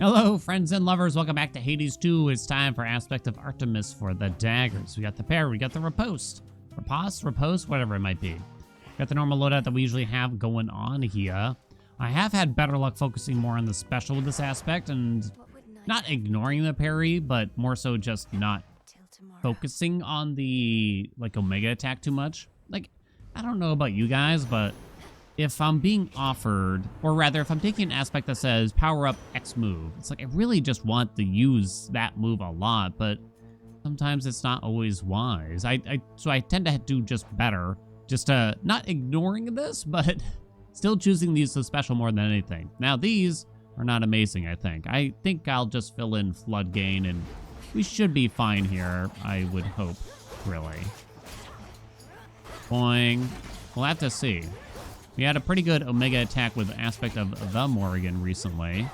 Hello, friends and lovers. Welcome back to Hades 2. It's time for Aspect of Artemis for the Daggers. We got the pair, we got the riposte. Riposte, whatever it might be. Got the normal loadout that we usually have going on here. I have had better luck focusing more on the special with this aspect and not ignoring the parry, but more so just not focusing on the Omega attack too much. I don't know about you guys, but if I'm being offered, or rather if I'm taking an aspect that says power up X move, it's I really just want to use that move a lot, but sometimes it's not always wise. So I tend to do just better, just not ignoring this, but still choosing to use the special more than anything. Now these are not amazing, I think. I think I'll just fill in flood gain and we should be fine here, I would hope, really. Boing. We'll have to see. We had a pretty good Omega attack with aspect of the Morrigan recently.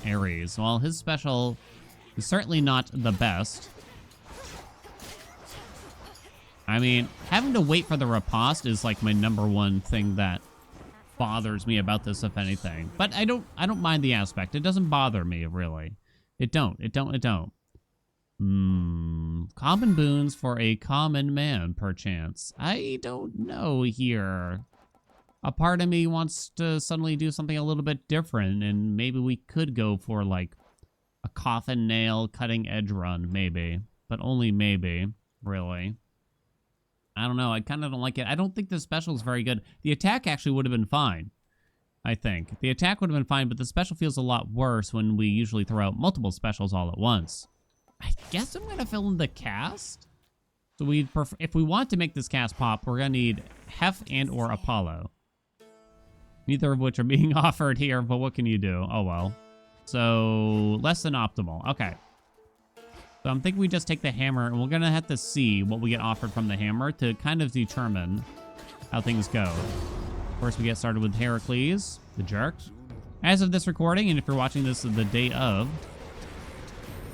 Ares. Well, his special is certainly not the best. I mean, having to wait for the riposte is my number one thing that bothers me about this, if anything. But I don't mind the aspect. It doesn't bother me, really. It don't. Common boons for a common man, perchance. I don't know here. A part of me wants to suddenly do something a little bit different, and maybe we could go for a coffin nail cutting edge run, maybe. But only maybe, really. I don't know, I kind of don't like it. I don't think the special is very good. The attack actually would have been fine, I think. The attack would have been fine, but the special feels a lot worse when we usually throw out multiple specials all at once. I guess I'm going to fill in the cast. So if we want to make this cast pop, we're going to need Hef and or Apollo. Neither of which are being offered here, but what can you do? Oh, well. So, less than optimal. Okay. So I'm thinking we just take the hammer, and we're going to have to see what we get offered from the hammer to kind of determine how things go. First, we get started with Heracles, the jerk. As of this recording, and if you're watching this the day of,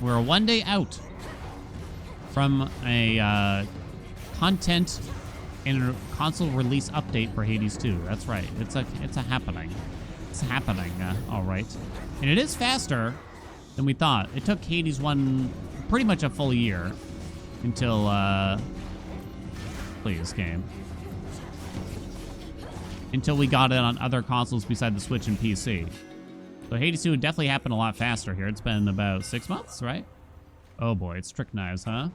we're 1 day out from a content and a console release update for Hades 2. That's right. It's a happening. It's happening, all right. And it is faster than we thought. It took Hades 1 pretty much a full year until, please, game. Until we got it on other consoles beside the Switch and PC. So Hades 2 would definitely happen a lot faster here. It's been about 6 months, right? Oh boy, it's Trick Knives, huh?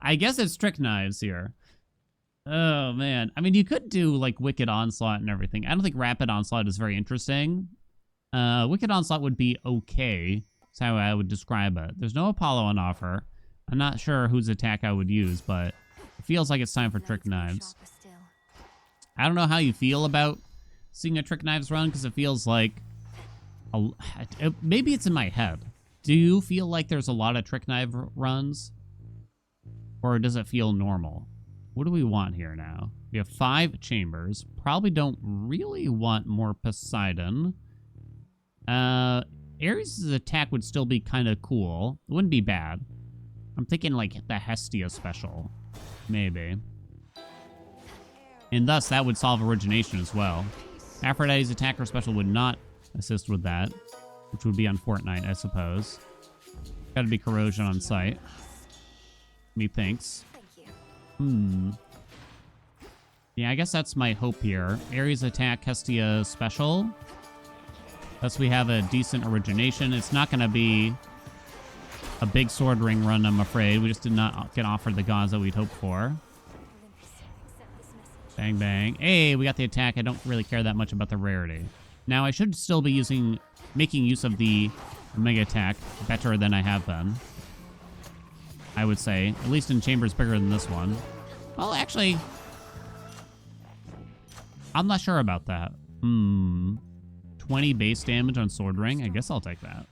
I guess it's Trick Knives here. Oh, man. I mean, you could do, Wicked Onslaught and everything. I don't think Rapid Onslaught is very interesting. Wicked Onslaught would be okay. That's how I would describe it. There's no Apollo on offer. I'm not sure whose attack I would use, but it feels like it's time for Trick Knives. I don't know how you feel about seeing a Trick Knives run, because it feels like... maybe it's in my head. Do you feel like there's a lot of Trick Knife runs? Or does it feel normal? What do we want here now? We have 5 chambers. Probably don't really want more Poseidon. Ares' attack would still be kind of cool. It wouldn't be bad. I'm thinking the Hestia special. Maybe. And thus, that would solve origination as well. Aphrodite's attacker special would not assist with that, which would be on Fortnite, I suppose. Gotta be corrosion on site. Methinks. Yeah, I guess that's my hope here. Ares attack, Hestia special. Thus we have a decent origination. It's not gonna be a big sword ring run, I'm afraid. We just did not get offered the gods that we'd hoped for. Bang, bang. Hey, we got the attack. I don't really care that much about the rarity. Now, I should still be making use of the Omega attack better than I have been. I would say. At least in chambers bigger than this one. Well, actually, I'm not sure about that. 20 base damage on Sword Ring? I guess I'll take that.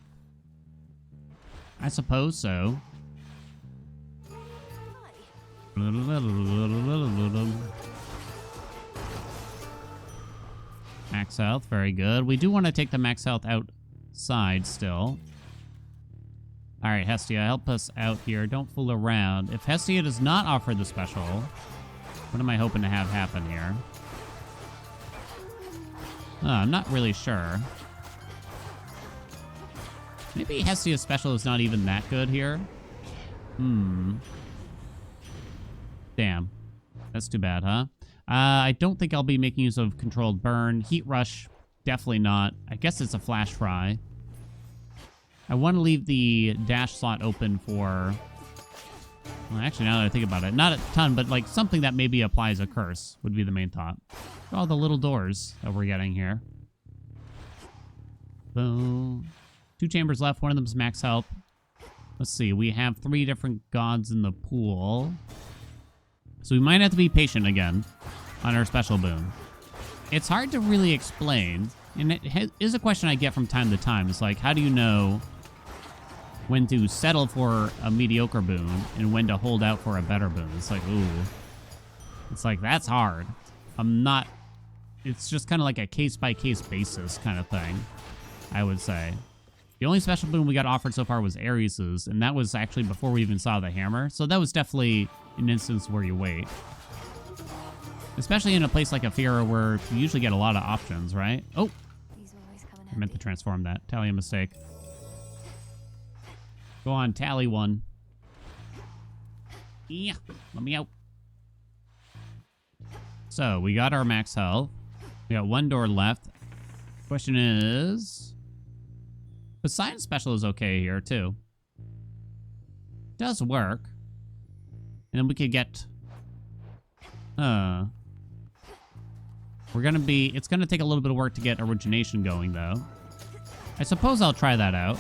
I suppose so. Max health, very good. We do want to take the max health outside still. All right, Hestia, help us out here. Don't fool around. If Hestia does not offer the special, what am I hoping to have happen here? I'm not really sure. Maybe Hestia's special is not even that good here. Damn. That's too bad, huh? I don't think I'll be making use of controlled burn. Heat rush, definitely not. I guess it's a flash fry. I want to leave the dash slot open for... Well, actually, now that I think about it, not a ton, but like something that maybe applies a curse would be the main thought. All the little doors that we're getting here. Boom. 2 chambers left. One of them's max health. Let's see. We have 3 different gods in the pool. So we might have to be patient again on our special boon. It's hard to really explain. And it is a question I get from time to time. It's like, how do you know when to settle for a mediocre boon and when to hold out for a better boon? It's like, ooh. It's like, that's hard. It's just kind of like a case-by-case basis kind of thing, I would say. The only special boon we got offered so far was Ares's, and that was actually before we even saw the hammer. So that was definitely an instance where you wait. Especially in a place like Aphira where you usually get a lot of options, right? Oh! I meant to transform that. Tally a mistake. Go on, tally 1. Yeah, let me out. So, we got our max health. We got 1 door left. Question is... Poseidon's special is okay here, too. Does work. And then we could get... It's gonna take a little bit of work to get origination going, though. I suppose I'll try that out.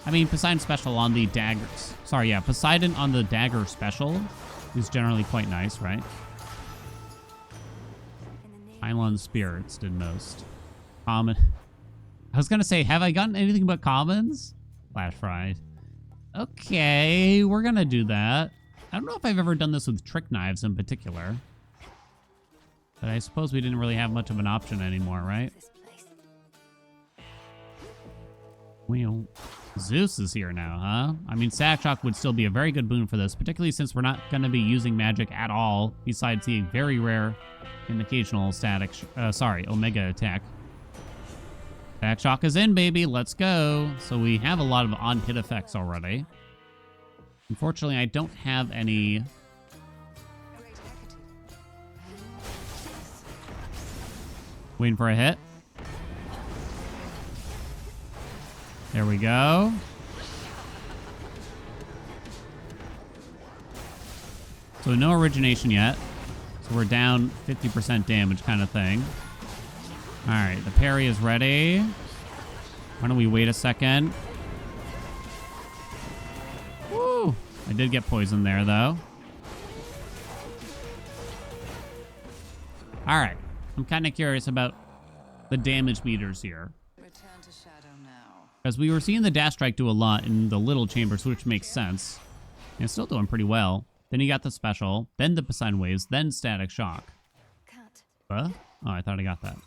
I mean, Poseidon special on the daggers. Sorry, yeah, Poseidon on the dagger special is generally quite nice, right? Island spirits did most. Common. I was gonna say, have I gotten anything but commons? Flash fried. Okay, we're gonna do that. I don't know if I've ever done this with trick knives in particular. But I suppose we didn't really have much of an option anymore, right? Well, Zeus is here now, huh? I mean, Static Shock would still be a very good boon for this, particularly since we're not going to be using magic at all, besides the very rare and occasional Omega attack. Static Shock is in, baby. Let's go. So we have a lot of on-hit effects already. Unfortunately, I don't have any... Waiting for a hit. There we go. So no origination yet. So we're down 50% damage kind of thing. All right, the parry is ready. Why don't we wait a second? Woo! I did get poisoned there, though. All right. I'm kind of curious about the damage meters here. Because we were seeing the dash strike do a lot in the little chambers, which makes sense. And it's still doing pretty well. Then you got the special, then the Poseidon waves, then static shock. Huh? Oh, I thought I got that.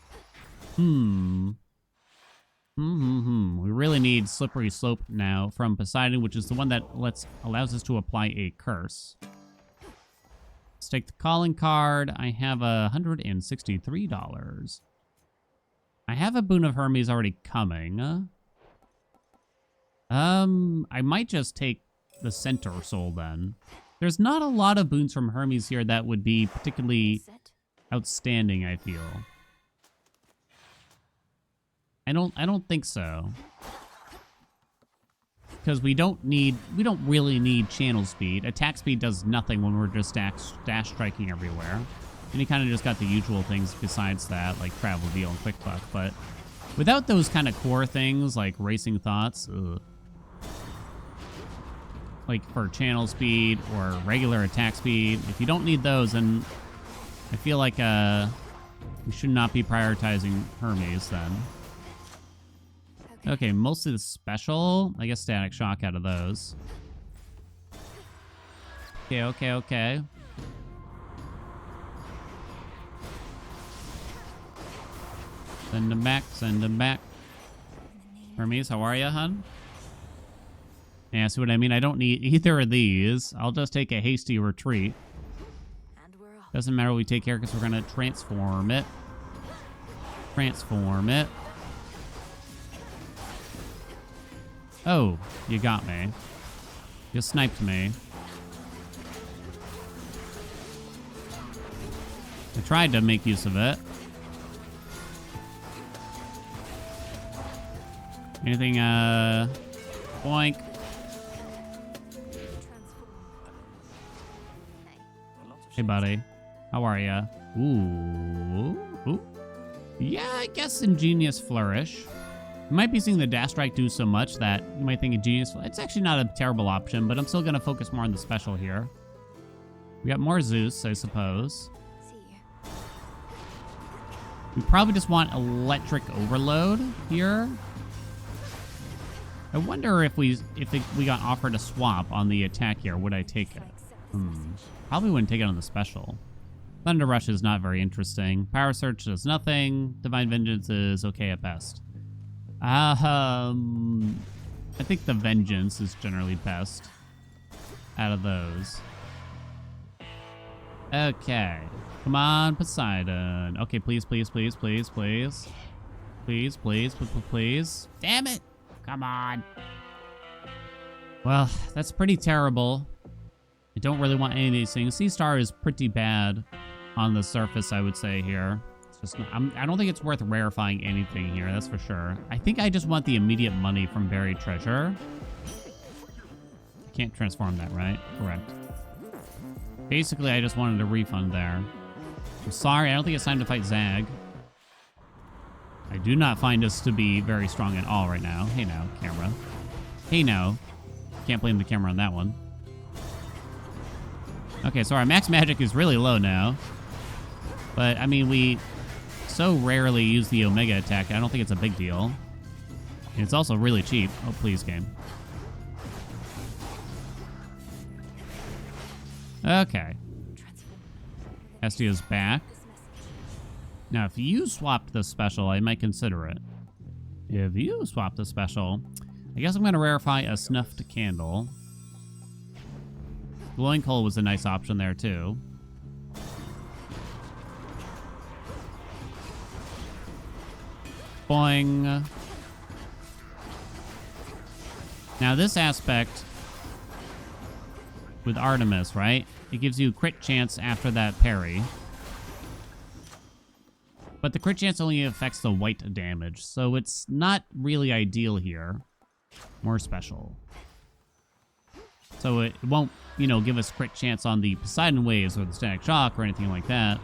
We really need slippery slope now from Poseidon, which is the one that allows us to apply a curse. Let's take the calling card. I have $163. I have a boon of Hermes already coming. I might just take the centaur soul then. There's not a lot of boons from Hermes here that would be particularly outstanding, I feel. I don't think so. Because we don't really need channel speed. Attack speed does nothing when we're just dash striking everywhere. And you kind of just got the usual things besides that, like travel deal and quick buck. But without those kind of core things, like racing thoughts, like for channel speed or regular attack speed, if you don't need those, then I feel like we should not be prioritizing Hermes then. Okay, mostly the special. I guess static shock out of those. Okay. Send him back. Hermes, how are ya, hun? Yeah, see what I mean? I don't need either of these. I'll just take a hasty retreat. Doesn't matter what we take here because we're going to transform it. Oh, you got me. You sniped me. I tried to make use of it. Anything, boink. Hey, buddy. How are ya? Ooh. Ooh. Yeah, I guess Ingenious Flourish. You might be seeing the Dash Strike do so much that you might think Ingenious... It's actually not a terrible option, but I'm still going to focus more on the special here. We got more Zeus, I suppose. We probably just want Electric Overload here. I wonder if we got offered a swap on the attack here, would I take it? Probably wouldn't take it on the special. Thunder Rush is not very interesting. Power Surge does nothing. Divine Vengeance is okay at best. I think the Vengeance is generally best out of those. Okay. Come on, Poseidon. Okay, please, please, please, please, please. Please, please, please, please. Damn it! Come on. Well, that's pretty terrible. I don't really want any of these things. Sea Star is pretty bad on the surface, I would say here. It's just, I don't think it's worth rarefying anything here, that's for sure. I think I just want the immediate money from Buried Treasure. Can't transform that, right? Correct. Basically, I just wanted a refund there. I'm sorry, I don't think it's time to fight Zag. I do not find us to be very strong at all right now. Hey now, camera. Hey now. Can't blame the camera on that one. Okay, so our max magic is really low now. But, I mean, we so rarely use the Omega attack, I don't think it's a big deal. And it's also really cheap. Oh, please, game. Okay. Estia's back. Now, if you swapped the special, I might consider it. If you swap the special, I guess I'm going to rarefy a snuffed candle. Glowing coal was a nice option there, too. Boing. Now, this aspect with Artemis, right? It gives you a crit chance after that parry. But the crit chance only affects the white damage, so it's not really ideal here. More special. So it won't, you know, give us crit chance on the Poseidon waves or the Static Shock or anything like that.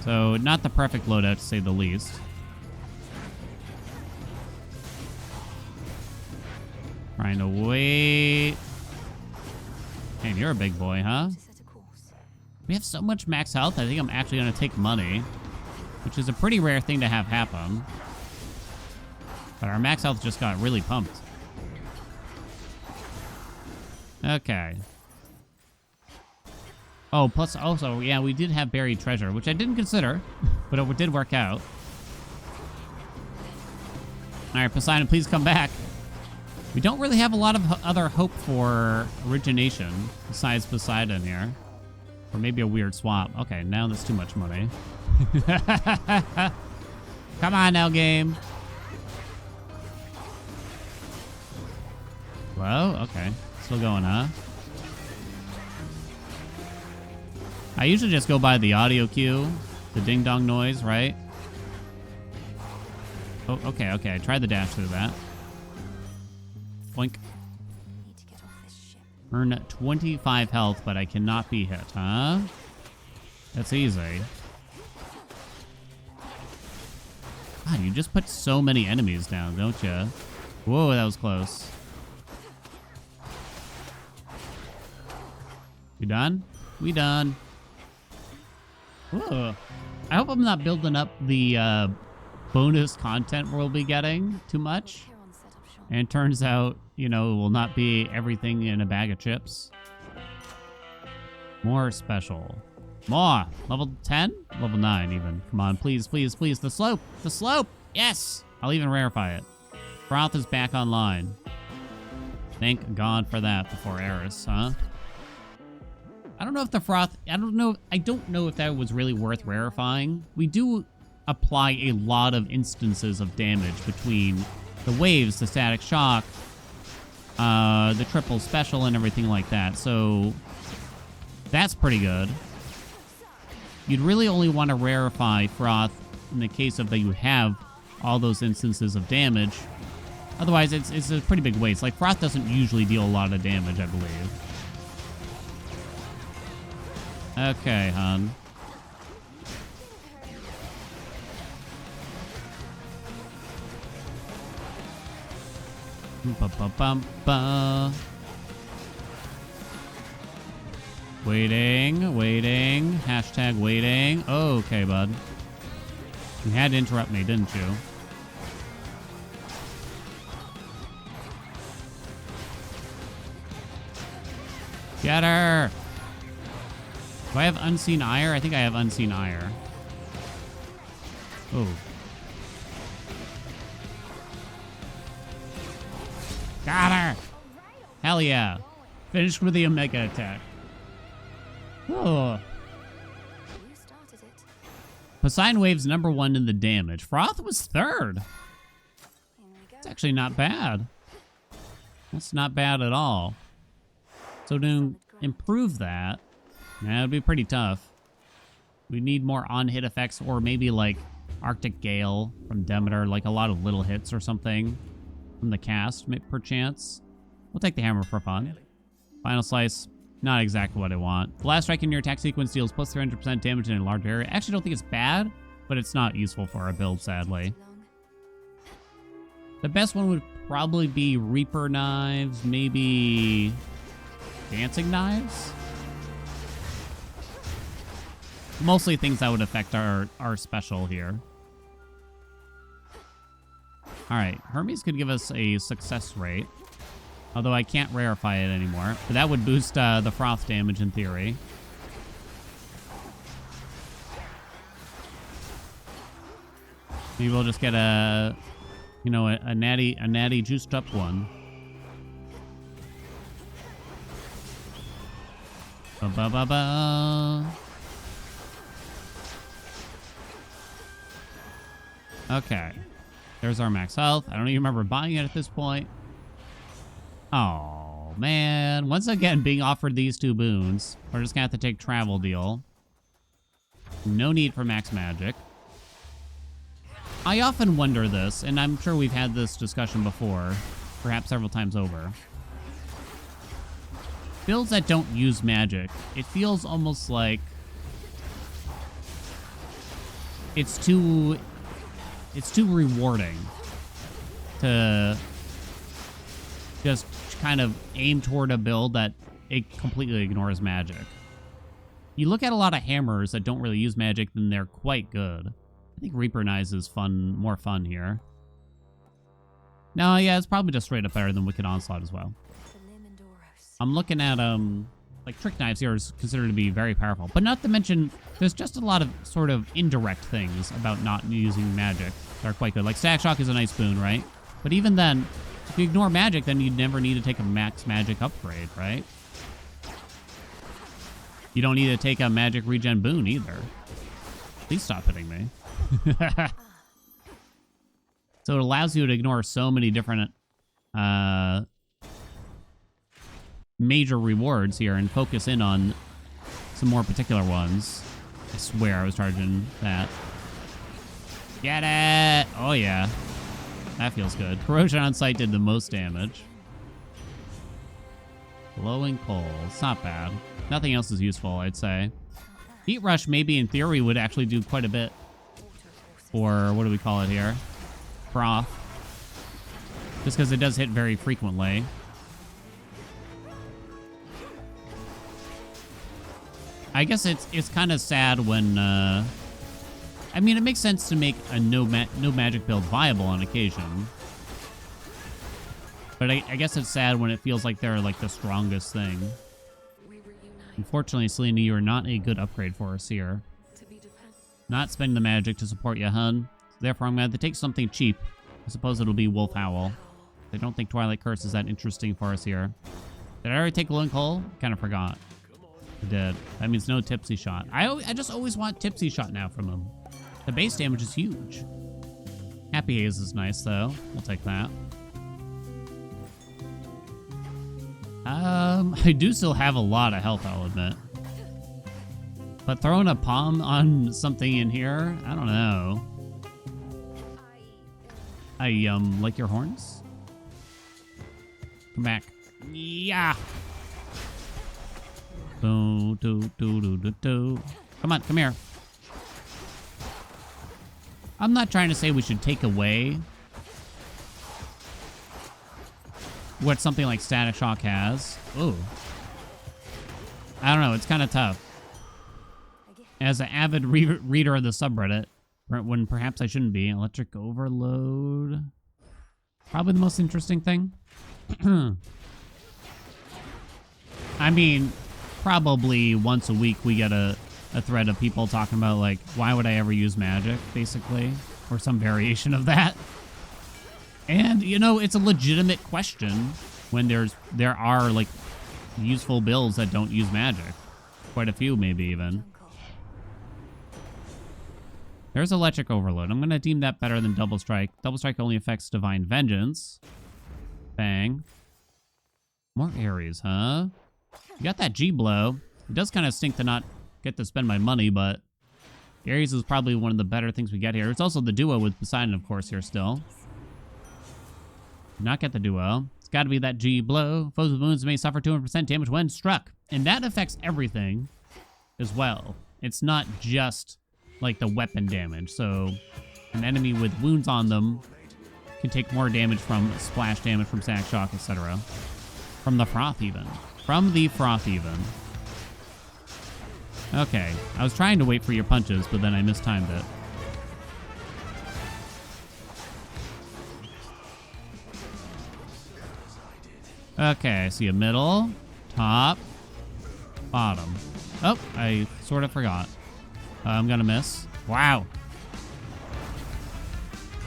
So not the perfect loadout, to say the least. Trying to wait. Man, you're a big boy, huh? We have so much max health, I think I'm actually going to take money. Which is a pretty rare thing to have happen. But our max health just got really pumped. Okay. Oh, plus also, yeah, we did have Buried Treasure, which I didn't consider. But it did work out. Alright, Poseidon, please come back. We don't really have a lot of other hope for origination besides Poseidon here. Or maybe a weird swap. Okay, now that's too much money. Come on now, game. Whoa, okay. Still going, huh? I usually just go by the audio cue. The ding-dong noise, right? Oh, okay, okay. I tried the dash through that. Boink. Earn 25 health, but I cannot be hit, huh? That's easy. God, you just put so many enemies down, don't you? Whoa, that was close. We done? We done. Whoa. I hope I'm not building up the bonus content we'll be getting too much. And it turns out, you know, it will not be everything in a bag of chips. More special. More. Level 10? Level 9 even. Come on, please, please, please. The slope. The slope. Yes. I'll even rarefy it. Froth is back online. Thank God for that before Eris, huh? I don't know if the Froth... I don't know if that was really worth rarefying. We do apply a lot of instances of damage between the waves, the static shock, the triple special, and everything like that. So that's pretty good. You'd really only want to rarefy Froth in the case of that you have all those instances of damage. Otherwise, it's a pretty big waste. Like, Froth doesn't usually deal a lot of damage, I believe. Okay, hon. Ba-ba-bum-ba. Waiting, waiting. Hashtag waiting. Okay, bud. You had to interrupt me, didn't you? Get her! Do I have Unseen Ire? I think I have Unseen Ire. Oh. Got her! Hell yeah. Finished with the Omega attack. Oh. Poseidon Wave's #1 in the damage. Froth was 3rd. It's actually not bad. That's not bad at all. So to improve that, that would be pretty tough. We need more on-hit effects, or maybe like Arctic Gale from Demeter, like a lot of little hits or something from the cast, perchance. We'll take the hammer for fun. Final Slice, not exactly what I want. The last strike in your attack sequence deals plus 300% damage in a large area. I actually don't think it's bad, but it's not useful for our build, sadly. The best one would probably be Reaper Knives, maybe Dancing Knives? Mostly things that would affect our special here. Alright, Hermes could give us a success rate. Although I can't rarefy it anymore. But that would boost the Froth damage in theory. Maybe we'll just get a, you know, a natty juiced up one. Ba-ba-ba-ba. Okay. There's our max health. I don't even remember buying it at this point. Oh, man. Once again, being offered these 2 boons. We're just gonna have to take travel deal. No need for max magic. I often wonder this, and I'm sure we've had this discussion before, perhaps several times over. Builds that don't use magic, it feels almost like it's too rewarding to just kind of aim toward a build that it completely ignores magic. You look at a lot of hammers that don't really use magic, then they're quite good. I think Reaper Knives is more fun here. No, yeah, it's probably just straight up better than Wicked Onslaught as well. I'm looking at, like, Trick Knives here is considered to be very powerful. But not to mention, there's just a lot of sort of indirect things about not using magic that are quite good. Like, Stack Shock is a nice boon, right? But even then, if you ignore magic, then you'd never need to take a max magic upgrade, right? You don't need to take a magic regen boon either. Please stop hitting me. So it allows you to ignore so many different major rewards here and focus in on some more particular ones. I swear I was charging that. Get it! Oh yeah. That feels good. Corrosion on sight did the most damage. Glowing coal. It's not bad. Nothing else is useful, I'd say. Heat Rush maybe in theory would actually do quite a bit for, what do we call it here? Froth. Just because it does hit very frequently. I guess it's kind of sad when, I mean, it makes sense to make a no magic build viable on occasion. But I guess it's sad when it feels like they're like the strongest thing. Unfortunately, Selena, you are not a good upgrade for us here. Not spending the magic to support you, hun. Therefore, I'm going to have to take something cheap. I suppose it'll be Wolf Howl. I don't think Twilight Curse is that interesting for us here. Did I already take Glowing Coal? Kind of forgot. I did. That means no Tipsy Shot. I just always want Tipsy Shot now from him. The base damage is huge. Happy Haze is nice, though. We'll take that. I do still have a lot of health, I'll admit. But throwing a palm on something in here, I don't know. Like your horns? Come back. Yeah. Do, do, do, do, do, do. Come on, come here. I'm not trying to say we should take away what something like Static Shock has. Ooh. I don't know, it's kind of tough. As an avid reader of the subreddit, when perhaps I shouldn't be, Electric Overload. Probably the most interesting thing. I mean, probably once a week we get a thread of people talking about, like, why would I ever use magic, basically? Or some variation of that. And, you know, it's a legitimate question when there are, like, useful builds that don't use magic. Quite a few, maybe, even. There's Electric Overload. I'm going to deem that better than Double Strike. Double Strike only affects Divine Vengeance. Bang. More Ares, huh? You got that G-Blow. It does kind of stink to not get to spend my money, but Ares is probably one of the better things we get here. It's also the duo with Poseidon, of course, here still. Not get the duo. It's got to be that G-Blow. Foes with wounds may suffer 200% damage when struck. And that affects everything as well. It's not just like the weapon damage. So an enemy with wounds on them can take more damage from splash damage, from Static Shock, etc. From the Froth even. From the Froth even. Okay, I was trying to wait for your punches, but then I mistimed it. Okay, I see a middle, top, bottom. Oh, I sort of forgot. I'm gonna miss. Wow.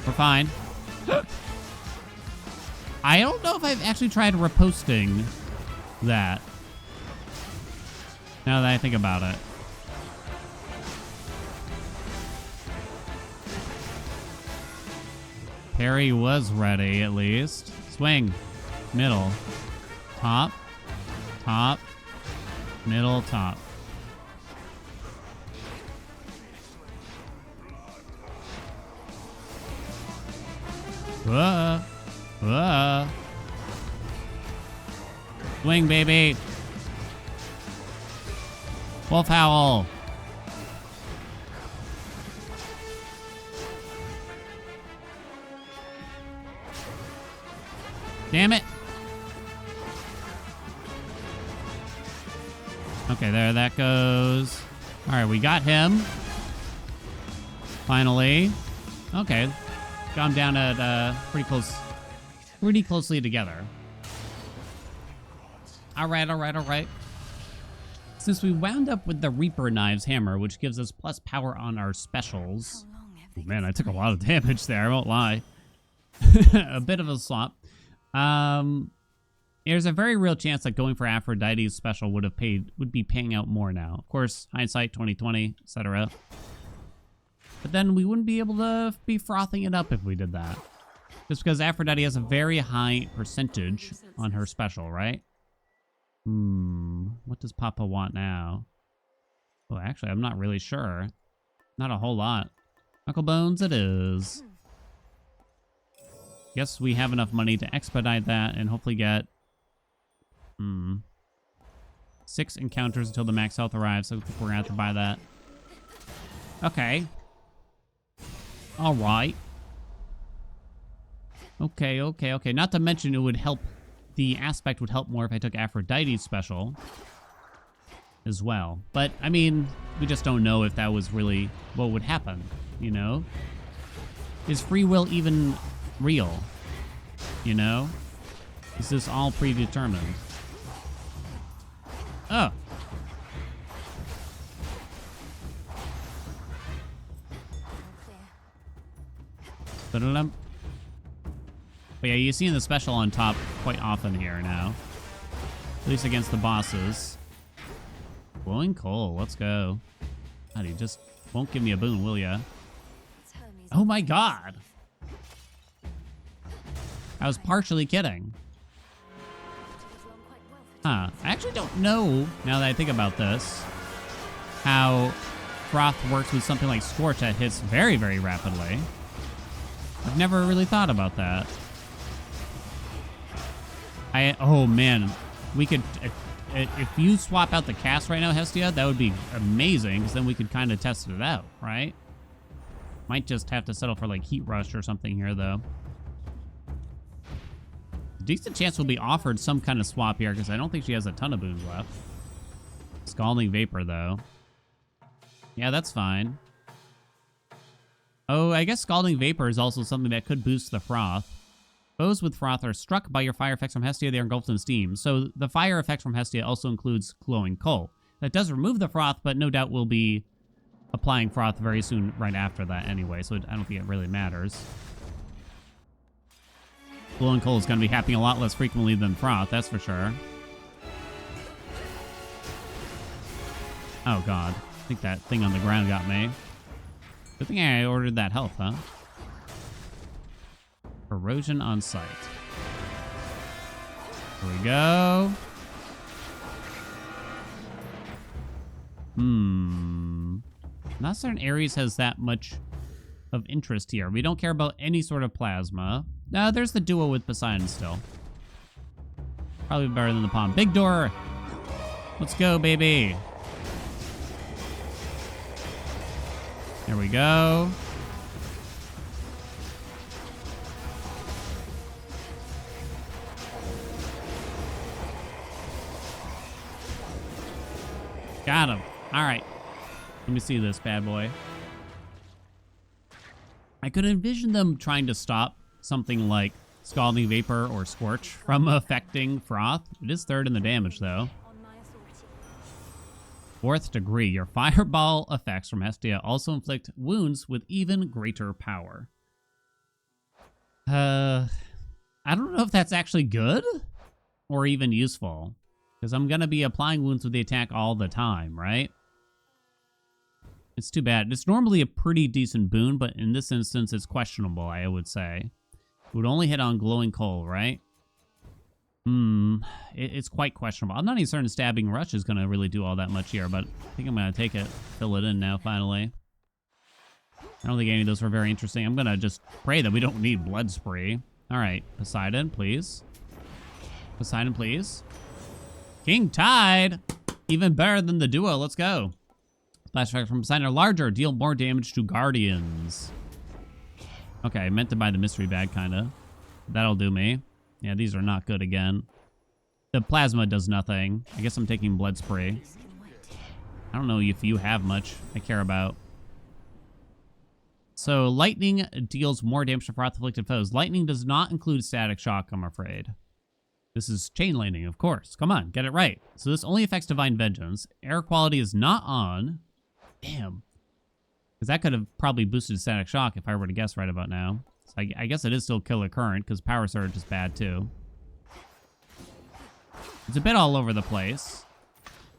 We're fine. I don't know if I've actually tried reposting that. Now that I think about it. Parry was ready, at least. Swing. Middle. Top. Top. Middle, top. Whoa. Whoa. Swing, baby. Wolf Howl. Damn it. Okay, there that goes. All right, we got him. Finally. Okay. Got him down at pretty closely together. All right, all right, all right. Since we wound up with the Reaper Knives Hammer, which gives us plus power on our specials. Oh, man, I took a lot of damage there, I won't lie. A bit of a slop. There's a very real chance that going for Aphrodite's special would be paying out more now. Of course, hindsight 2020, etc. But then we wouldn't be able to be frothing it up if we did that. Just because Aphrodite has a very high percentage on her special, right? What does Papa want now? Oh, actually, I'm not really sure. Not a whole lot. Knuckle Bones it is. Guess we have enough money to expedite that and hopefully get 6 encounters until the max health arrives, so I think we're gonna have to buy that. Okay. Alright. Okay, okay, okay. Not to mention it would help, the aspect would help more if I took Aphrodite's special as well. But, I mean, we just don't know if that was really what would happen, you know? Is free will even real? You know? Is this all predetermined? Oh. But yeah, you're seeing the special on top quite often here now. At least against the bosses. Glowing coal, let's go. God, you just won't give me a boon, will ya? Oh my god. I was partially kidding. Huh. I actually don't know, now that I think about this, how Froth works with something like Scorch that hits very, very rapidly. I've never really thought about that. Oh man, we could, if you swap out the cast right now, Hestia, that would be amazing, because then we could kind of test it out, right? Might just have to settle for like Heat Rush or something here, though. Decent chance we'll be offered some kind of swap here, because I don't think she has a ton of boons left. Scalding Vapor, though. Yeah, that's fine. Oh, I guess Scalding Vapor is also something that could boost the Froth. Foes with Froth are struck by your fire effects from Hestia. They are engulfed in steam. So the fire effect from Hestia also includes glowing coal. That does remove the Froth, but no doubt we'll be applying Froth very soon right after that anyway, so I don't think it really matters. Glowing coal is going to be happening a lot less frequently than Froth, that's for sure. Oh god, I think that thing on the ground got me. Good thing I ordered that health, huh? Erosion on sight. Here we go. Not certain Ares has that much of interest here. We don't care about any sort of plasma. No, there's the duo with Poseidon still. Probably better than the palm. Big door. Let's go, baby. There we go. Got him. All right. Let me see this bad boy. I could envision them trying to stop something like Scalding Vapor or Scorch from affecting Froth. It is third in the damage, though. Fourth degree. Your fireball effects from Hestia also inflict wounds with even greater power. I don't know if that's actually good or even useful, because I'm going to be applying wounds with the attack all the time, right? It's too bad. It's normally a pretty decent boon, but in this instance, it's questionable, I would say. It would only hit on glowing coal, right? It's quite questionable. I'm not even certain Stabbing Rush is going to really do all that much here, but I think I'm going to take it, fill it in now, finally. I don't think any of those were very interesting. I'm going to just pray that we don't need Blood Spree. All right, Poseidon, please. Poseidon, please. King Tide! Even better than the duo. Let's go. Splash effects from Poseidon are larger. Deal more damage to Guardians. Okay, I meant to buy the mystery bag, kind of. That'll do me. Yeah, these are not good again. The plasma does nothing. I guess I'm taking Blood Spray. I don't know if you have much I care about. So, lightning deals more damage to Froth-afflicted foes. Lightning does not include static shock, I'm afraid. This is chain lightning, of course. Come on, get it right. So this only affects Divine Vengeance. Air quality is not on. Damn. Because that could have probably boosted static shock if I were to guess right about now. So I guess it is still Killer Current, because Power Surge is bad too. It's a bit all over the place,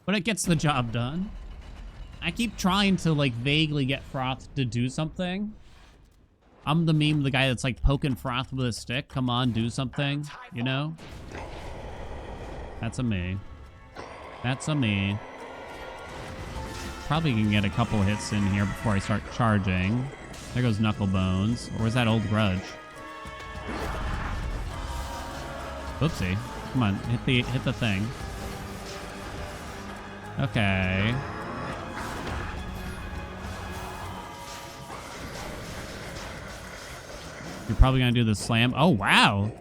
but it gets the job done. I keep trying to, like, vaguely get Froth to do something. I'm the meme, the guy that's, like, poking Froth with a stick. Come on, do something, you know? That's a me. That's a me. Probably can get a couple hits in here before I start charging. There goes Knucklebones. Or was that Old Grudge? Oopsie. Come on, hit the thing. Okay. You're probably gonna do the slam. Oh, wow.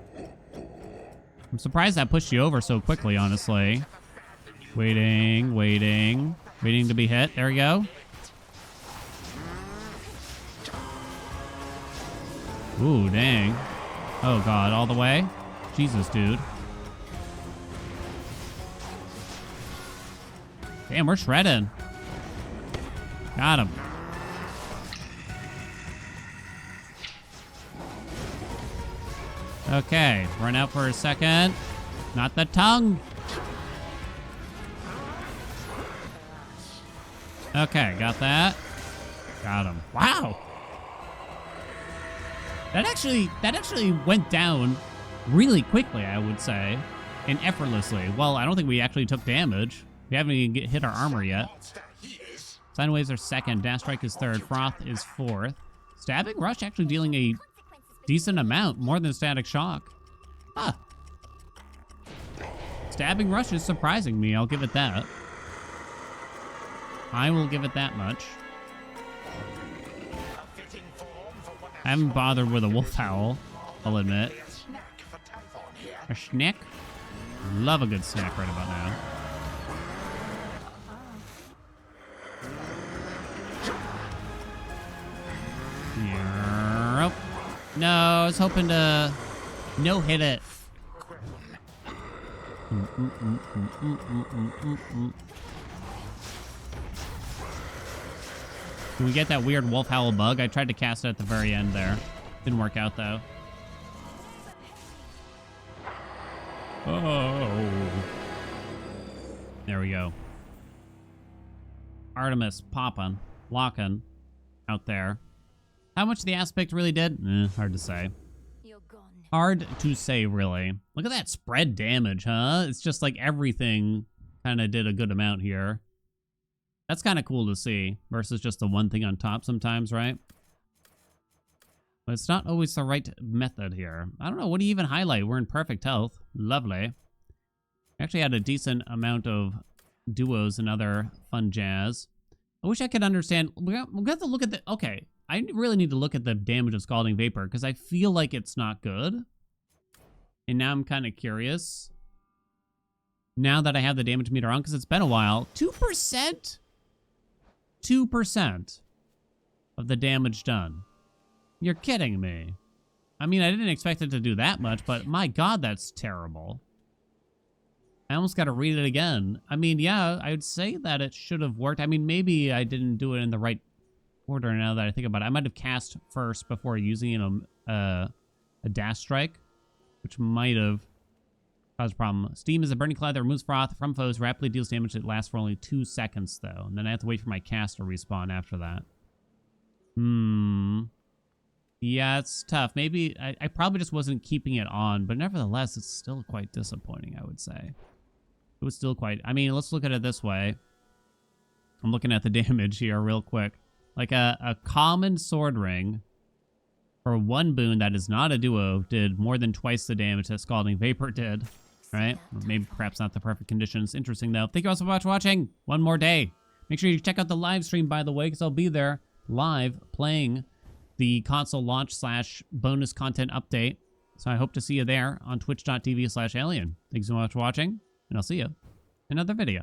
I'm surprised that pushed you over so quickly, honestly. Waiting to be hit. There we go. Ooh, dang. Oh, God, all the way? Jesus, dude. Damn, we're shredding. Got him. Okay, run out for a second. Not the tongue. Okay, got that. Got him. Wow. That actually went down really quickly, I would say, and effortlessly. Well, I don't think we actually took damage. We haven't even hit our armor yet. Sine waves are second. Dash strike is third. Froth is fourth. Stabbing rush actually dealing a decent amount, more than static shock. Huh. Stabbing rush is surprising me. I'll give it that. I will give it that much. I haven't bothered with a wolf howl, I'll admit. A snack? Love a good snack right about now. Yep. No, I was hoping to no-hit it. Can we get that weird wolf howl bug? I tried to cast it at the very end there. Didn't work out, though. Oh. There we go. Artemis popping, locking out there. How much the aspect really did? Hard to say. Hard to say, really. Look at that spread damage, huh? It's just like everything kind of did a good amount here. That's kind of cool to see versus just the one thing on top sometimes, right? But it's not always the right method here. I don't know. What do you even highlight? We're in perfect health. Lovely. Actually had a decent amount of duos and other fun jazz. I wish I could understand. We're going to have to look at the... Okay. I really need to look at the damage of Scalding Vapor because I feel like it's not good. And now I'm kind of curious. Now that I have the damage meter on, because it's been a while. 2%? 2% of the damage done. You're kidding me. I mean, I didn't expect it to do that much, but my God, that's terrible. I almost got to read it again. I mean, yeah, I would say that it should have worked. I mean, maybe I didn't do it in the right order now that I think about it. I might have cast first before using a dash strike, which might have caused a problem. Steam is a burning cloud that removes froth from foes, rapidly deals damage that lasts for only 2 seconds, though. And then I have to wait for my cast to respawn after that. Yeah, it's tough. Maybe I probably just wasn't keeping it on, but nevertheless, it's still quite disappointing, I would say. It was still quite... I mean, let's look at it this way. I'm looking at the damage here real quick. Like a common sword ring for one boon that is not a duo did more than twice the damage that Scalding Vapor did. Right? Or maybe perhaps not the perfect conditions. Interesting, though. Thank you all so much for watching. One more day. Make sure you check out the live stream, by the way, because I'll be there live playing the console launch / bonus content update. So I hope to see you there on twitch.tv/alien. Thanks so much for watching, and I'll see you in another video.